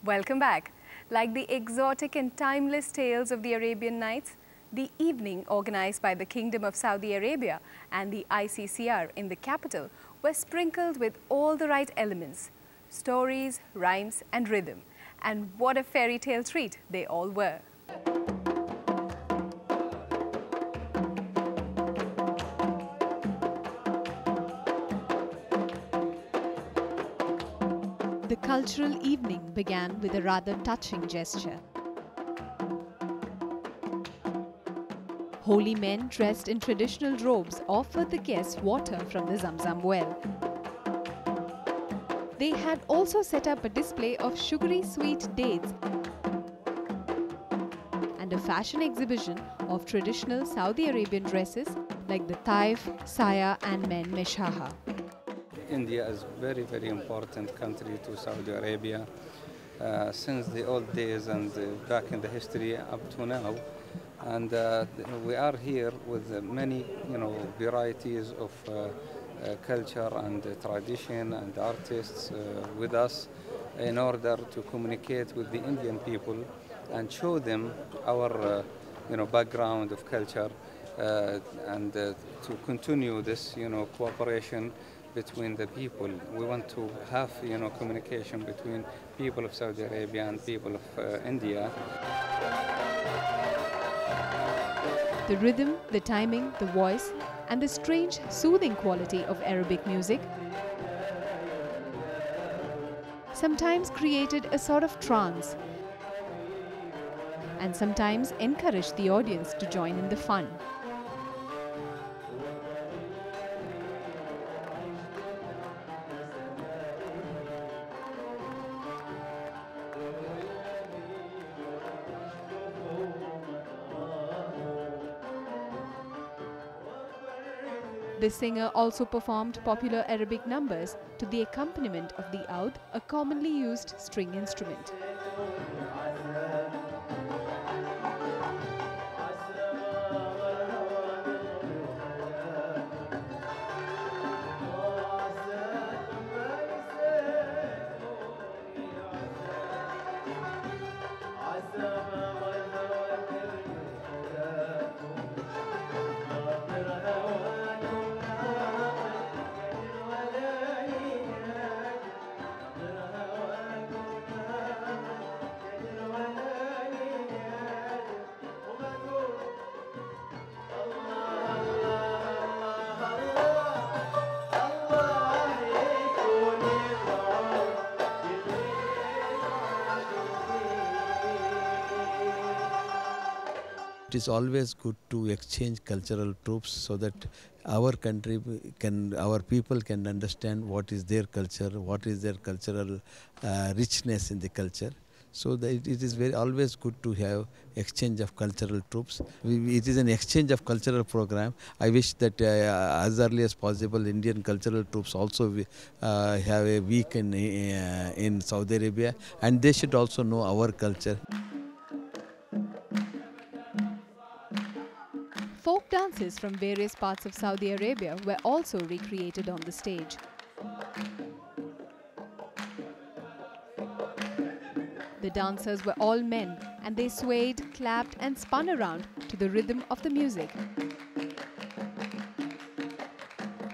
Welcome back. Like the exotic and timeless tales of the Arabian Nights, the evening organized by the Kingdom of Saudi Arabia and the ICCR in the capital were sprinkled with all the right elements: stories, rhymes and rhythm. And what a fairy tale treat they all were. The cultural evening began with a rather touching gesture. Holy men dressed in traditional robes offered the guests water from the Zamzam well. They had also set up a display of sugary sweet dates and a fashion exhibition of traditional Saudi Arabian dresses like the taif, saya and men meshaha. India is a very, very important country to Saudi Arabia since the old days and back in the history up to now. And we are here with many, varieties of culture and tradition and artists with us in order to communicate with the Indian people and show them our, background of culture and to continue this, cooperation between the people. We want to have, communication between people of Saudi Arabia and people of India. The rhythm, the timing, the voice, and the strange, soothing quality of Arabic music sometimes created a sort of trance and sometimes encouraged the audience to join in the fun. The singer also performed popular Arabic numbers to the accompaniment of the oud, a commonly used string instrument. It is always good to exchange cultural troops so that our country our people can understand what is their culture, what is their cultural richness in the culture. So that it is always good to have exchange of cultural troops. It is an exchange of cultural program. I wish that as early as possible Indian cultural troops also have a week in Saudi Arabia, and they should also know our culture. Folk dances from various parts of Saudi Arabia were also recreated on the stage. The dancers were all men and they swayed, clapped and spun around to the rhythm of the music.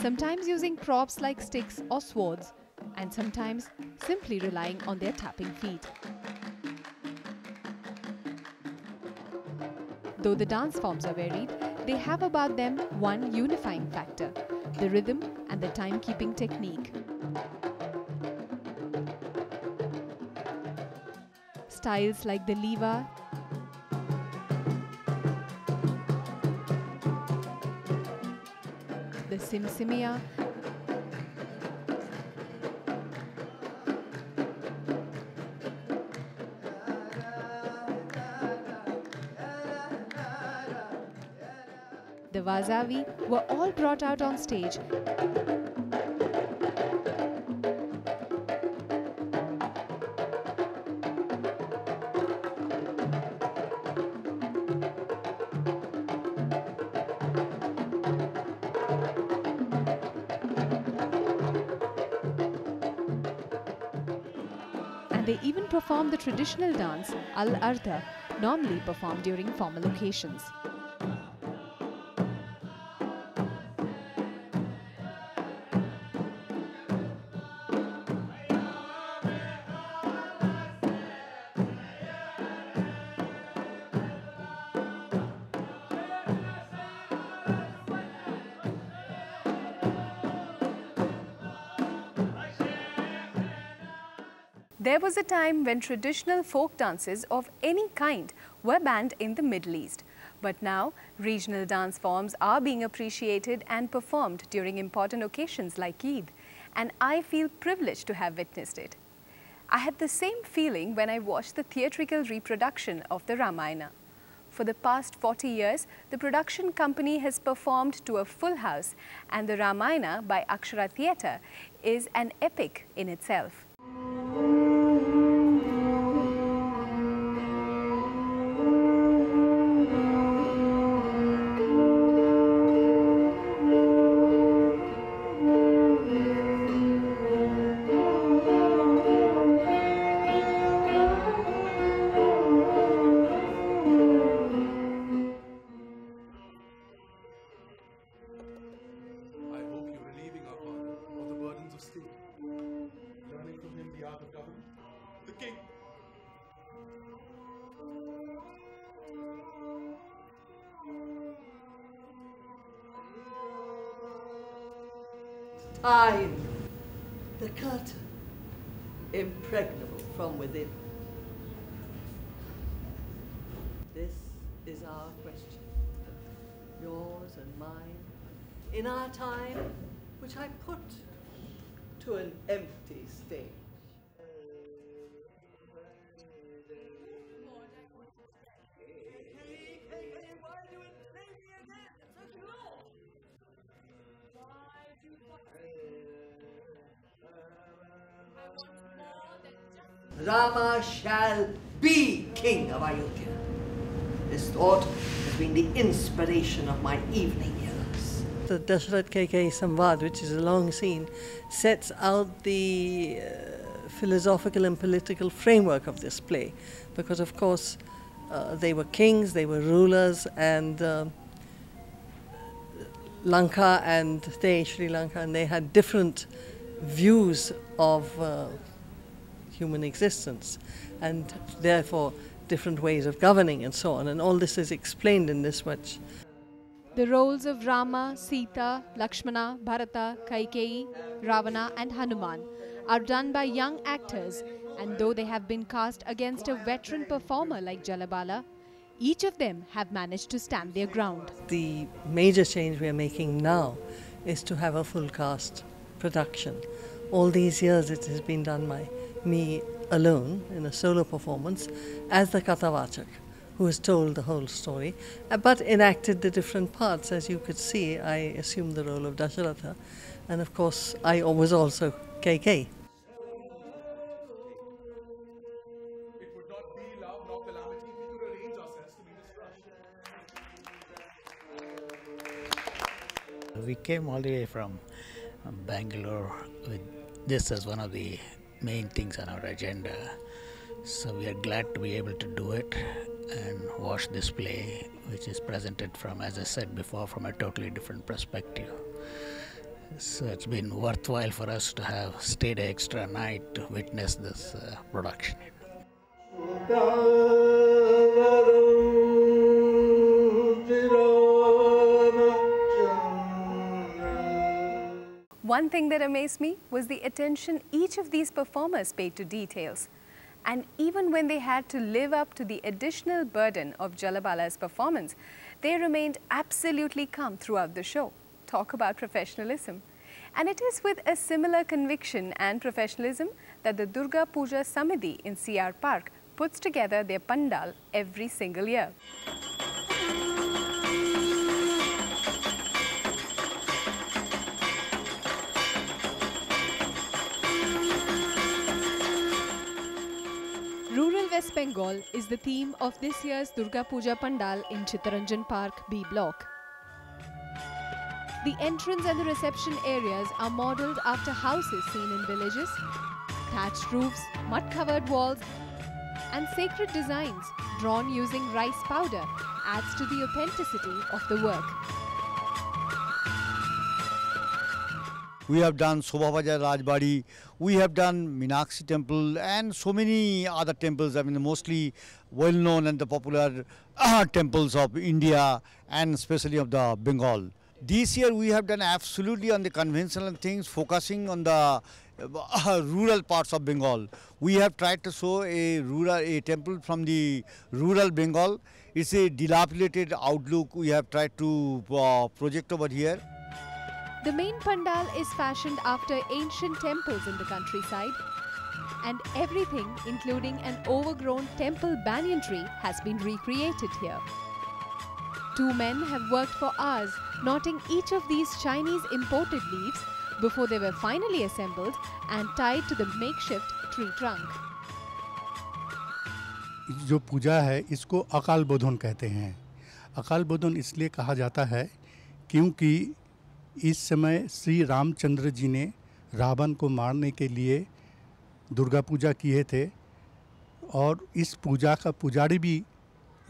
Sometimes using props like sticks or swords, and sometimes simply relying on their tapping feet. Though the dance forms are varied, they have about them one unifying factor: the rhythm and the timekeeping technique. Styles like the liva, the simsimia, the wazawi were all brought out on stage. and they even perform the traditional dance Al-Arda, normally performed during formal occasions. There was a time when traditional folk dances of any kind were banned in the Middle East. But now, regional dance forms are being appreciated and performed during important occasions like Eid, and I feel privileged to have witnessed it. I had the same feeling when I watched the theatrical reproduction of the Ramayana. For the past 40 years, the production company has performed to a full house, and the Ramayana by Akshara Theatre is an epic in itself. Learning from him the art of government. The king. Time. The curtain. Impregnable from within. This is our question. Yours and mine. In our time, which I put to an empty stage. Rama shall be king of Ayodhya. This thought has been the inspiration of my evening years. The Dashrath KK Samvad, which is a long scene, sets out the philosophical and political framework of this play, because of course they were kings, they were rulers, and Lanka and Sri Lanka, and they had different views of human existence, and therefore different ways of governing and so on, and all this is explained in this much. The roles of Rama, Sita, Lakshmana, Bharata, Kaikeyi, Ravana and Hanuman are done by young actors, and though they have been cast against a veteran performer like Jalabala, each of them have managed to stand their ground. The major change we are making now is to have a full cast production. All these years it has been done by me alone in a solo performance as the Kathavachak, who has told the whole story, but enacted the different parts. As you could see, I assumed the role of Dasharatha, and of course I was also KK. It would not be love nor calamity if we could arrange ourselves to meet this rush. We came all the way from Bangalore with this as one of the main things on our agenda. So we are glad to be able to do it and watch this play, which is presented from, as I said before, from a totally different perspective. So it's been worthwhile for us to have stayed an extra night to witness this production. One thing that amazed me was the attention each of these performers paid to details. And even when they had to live up to the additional burden of Jalabala's performance, they remained absolutely calm throughout the show. Talk about professionalism. And it is with a similar conviction and professionalism that the Durga Puja Samiti in CR Park puts together their pandal every single year. Rural West Bengal is the theme of this year's Durga Puja Pandal in Chittaranjan Park B block. The entrance and the reception areas are modelled after houses seen in villages. Thatched roofs, mud-covered walls, and sacred designs drawn using rice powder adds to the authenticity of the work. We have done Sobhabajar Rajbari, we have done Meenakshi temple and so many other temples, I mean mostly well known and the popular temples of India and especially of the Bengal. This year we have done absolutely on the conventional things, focusing on the rural parts of Bengal. We have tried to show a temple from the rural Bengal. It's a dilapidated outlook we have tried to project over here. The main pandal is fashioned after ancient temples in the countryside, and everything, including an overgrown temple banyan tree, has been recreated here. Two men have worked for hours, knotting each of these Chinese imported leaves before they were finally assembled and tied to the makeshift tree trunk. जो पूजा है इसको अकाल बोधन कहते हैं। अकाल बोधन इसलिए कहा जाता है क्योंकि इस समय श्री रामचंद्र जी ने रावण को मारने के लिए दुर्गा पूजा किए थे और इस पूजा का पुजारी भी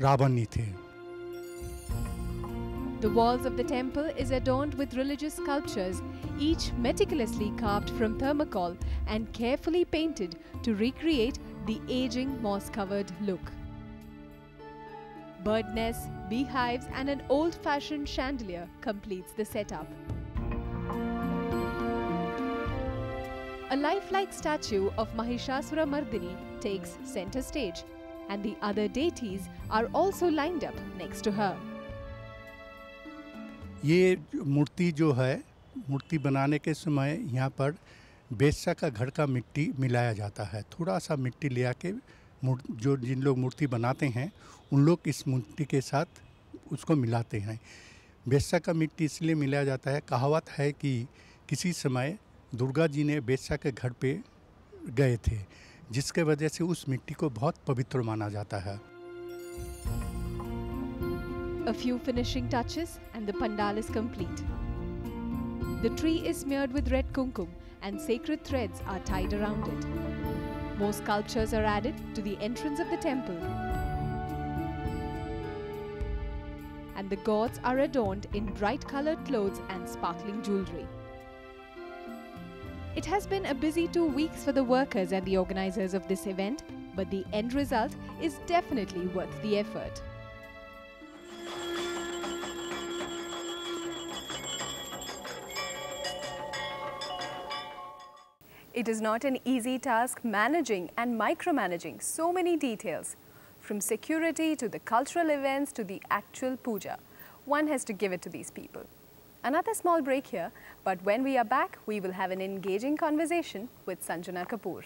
रावण ही थे। The walls of the temple is adorned with religious sculptures, each meticulously carved from thermocol and carefully painted to recreate the aging moss-covered look. Bird nests, beehives and an old-fashioned chandelier completes the setup. A lifelike statue of Mahishasura Mardini takes center stage, and the other deities are also lined up next to her. ये मूर्ति जो है, मूर्ति बनाने के समय यहाँ पर बेस्सा का घर का मिट्टी मिलाया जाता है। थोड़ा सा मिट्टी ले आके जो जिन लोग मूर्ति बनाते हैं उन लोग इस मूर्ति के साथ उसको मिलाते हैं। बेस्सा का मिट्टी इसलिए मिलाया जाता है, कहावत है कि किसी समय दुर्गा जी ने बेस्सा के घर पे गए थे, जिसके वजह से उस मिट्टी को बहुत पवित्र माना जाता है। A few finishing touches and the pandal is complete. The tree is smeared with red kumkum and sacred threads are tied around it. More sculptures are added to the entrance of the temple. And the gods are adorned in bright colored clothes and sparkling jewelry. It has been a busy 2 weeks for the workers and the organizers of this event, but the end result is definitely worth the effort. It is not an easy task managing and micromanaging so many details, from security to the cultural events to the actual puja. One has to give it to these people. Another small break here, but when we are back, we will have an engaging conversation with Sanjana Kapoor.